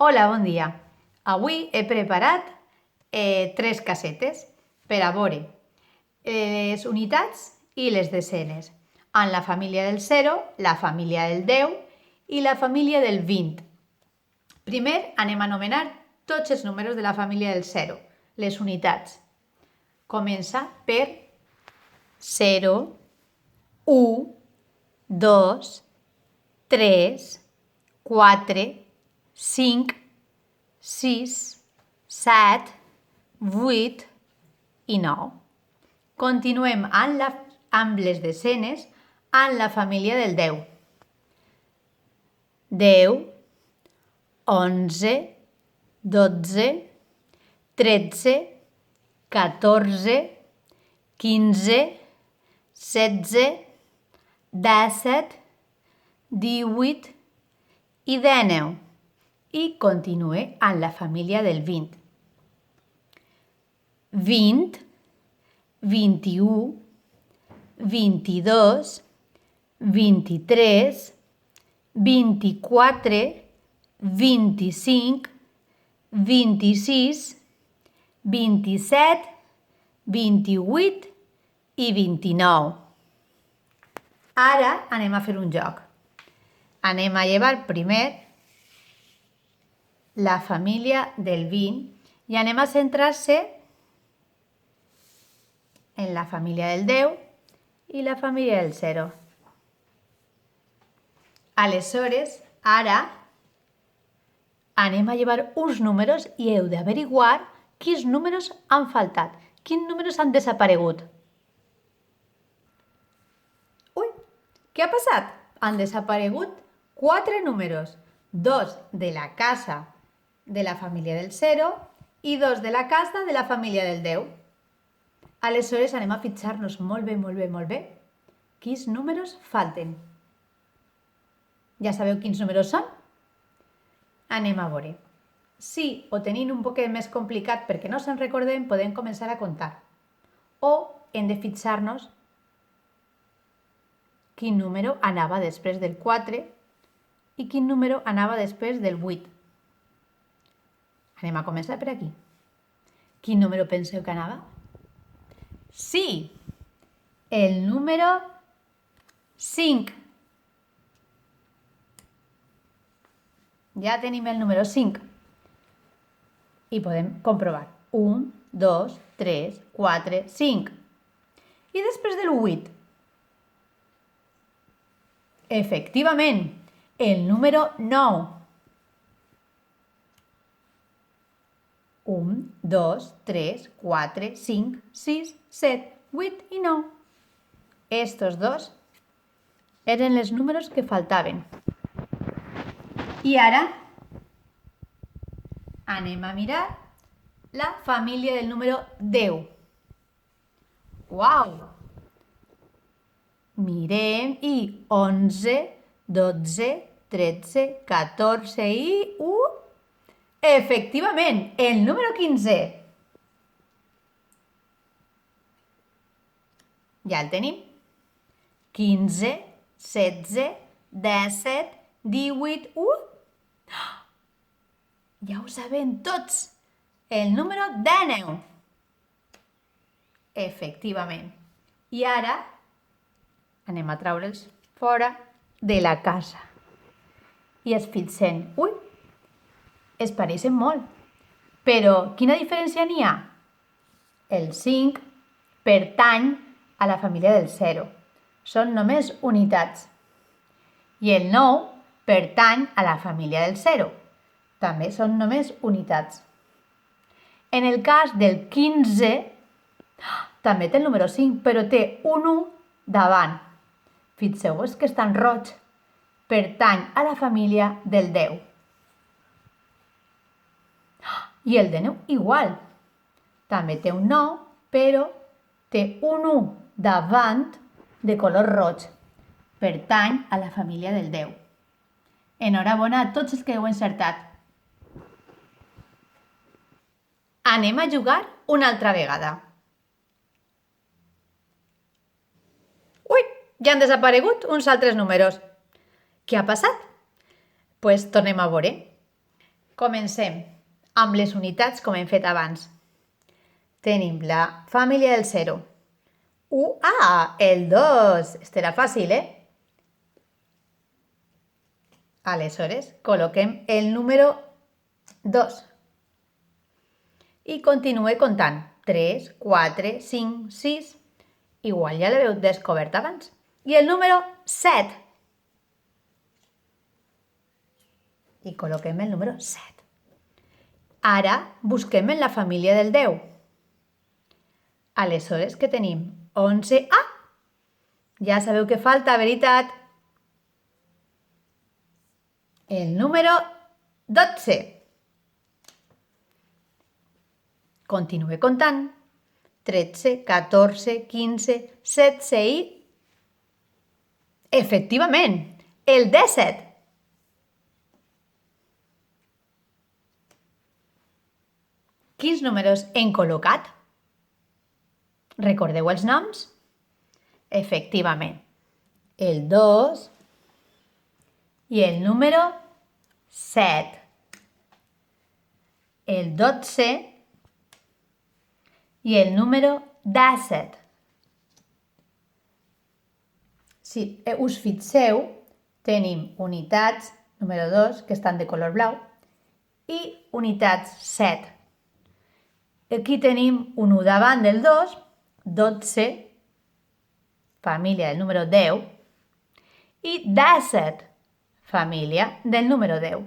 Hola, bon dia. Avui he preparat 3 casetes per a veure les unitats i les desenes en la família del 0, la família del 10 i la família del 20. Primer anem a anomenar tots els números de la família del 0, les unitats. Comença per 0, 1, 2, 3, 4, 5, 6, 7, 8 i 9. Continuem amb les desenes en la família del 10. 10, 11, 12, 13, 14, 15, 16, 17, 18 i 19. I continue en la família del 20. 20, 21, 22, 23, 24, 25, 26, 27, 28 i 29. Ara anem a fer un joc. Anem a llevar primer la família del 20 i anem a centrar-se en la família del 10 i la família del 0. Aleshores, ara anem a llevar uns números i heu d'averiguar quins números han faltat, quins números han desaparegut. Ui, què ha passat? Han desaparegut 4 números, 2 de la casa de la família del 0 i 2 de la casa de la família del 10. Aleshores anem a fixar-nos molt bé quins números falten. Ja sabeu quins números són? Anem a veure. Si ho tenim un poquet més complicat perquè no se'n recordem, podem començar a comptar. O hem de fixar-nos quin número anava després del 4 i quin número anava després del 8. Anem a començar per aquí. Quin número penseu que anava? Sí, el número 5. Ja tenim el número 5. I podem comprovar. 1, 2, 3, 4, 5. I després del 8. Efectivament, el número 9. 1, 2, 3, 4, 5, 6, 7, 8 i 9. Estos dos eren els números que faltaven. I ara anem a mirar la família del número 10. Uau! Mirem i 11, 12, 13, 14 i 1. Efectivament, el número 15. Ja el tenim. 15, 16, 17, 18, 1. Ja ho sabem tots. El número 19. Efectivament. I ara anem a treure'ls fora de la casa. I es fixen. Ui, es pareixen molt. Però quina diferència n'hi ha? El 5 pertany a la família del 0. Són només unitats. I el 9 pertany a la família del 0. També són només unitats. En el cas del 15, també té el número 5, però té un 1 davant. Fixeu-vos que està en roig. Pertany a la família del 10. I el de 9 igual. També té un 9, però té un 1 davant de color roig. Pertany a la família del 10. Enhorabona a tots els que heu encertat. Anem a jugar una altra vegada. Ui, ja han desaparegut uns altres números. Què ha passat? Pues tornem a veure. Comencem amb les unitats com hem fet abans. Tenim la família del 0. El 2. Estarà fàcil, Aleshores, col·loquem el número 2. I continue comptant. 3, 4, 5, 6. Igual ja l'heu descobert abans. I el número 7. I col·loquem el número 7. Ara busquem en la família del 10. Aleshores, què tenim? 11. Ja sabeu que falta, veritat? El número 12. Continue comptant. 13, 14, 15, 16 i... Efectivament, el 17. Quins números hem col·locat? Recordeu els noms? Efectivament, el 2 i el número 7. El 12 i el número 17. Si us fixeu, tenim unitats número 2, que estan de color blau, i unitats 7. Aquí tenim un 1 davant del 2, 12, família del número 10, i 17, família del número 10.